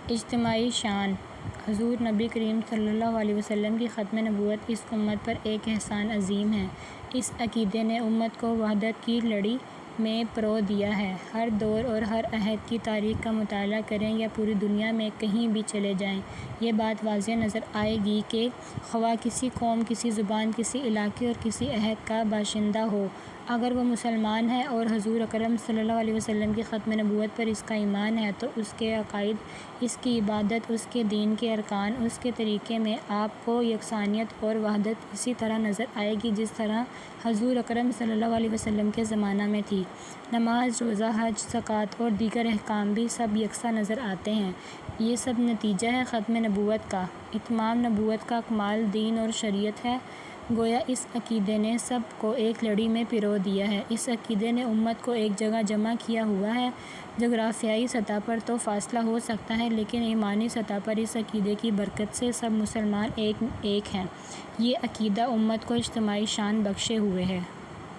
اجتماعی شان۔ حضور نبی کریم صلی اللہ علیہ وسلم کی ختم نبوت اس امت پر ایک احسان عظیم ہے۔ اس عقیدے نے امت کو وحدت کی لڑی میں پرو دیا ہے۔ ہر دور اور ہر عہد کی تاریخ کا مطالعہ کریں یا پوری دنیا میں کہیں بھی چلے جائیں، یہ بات واضح نظر آئے گی کہ خواہ کسی قوم، کسی زبان، کسی علاقے اور کسی عہد کا باشندہ ہو، اگر وہ مسلمان ہے اور حضور اکرم صلی اللہ علیہ وسلم کی ختم نبوت پر اس کا ایمان ہے، تو اس کے عقائد، اس کی عبادت، اس کے دین کے ارکان، اس کے طریقے میں آپ کو یکسانیت اور وحدت اسی طرح نظر آئے گی جس طرح حضور اکرم صلی اللہ علیہ وسلم کے زمانہ میں تھی۔ نماز، روزہ، حج، زکوٰۃ اور دیگر احکام بھی سب یکساں نظر آتے ہیں۔ یہ سب نتیجہ ہے ختم نبوت کا۔ اتمام نبوت کا کمال دین اور شریعت ہے۔ گویا اس عقیدے نے سب کو ایک لڑی میں پرو دیا ہے۔ اس عقیدے نے امت کو ایک جگہ جمع کیا ہوا ہے۔ جغرافیائی سطح پر تو فاصلہ ہو سکتا ہے، لیکن ایمانی سطح پر اس عقیدے کی برکت سے سب مسلمان ایک ہیں۔ یہ عقیدہ امت کو اجتماعی شان بخشے ہوئے ہے۔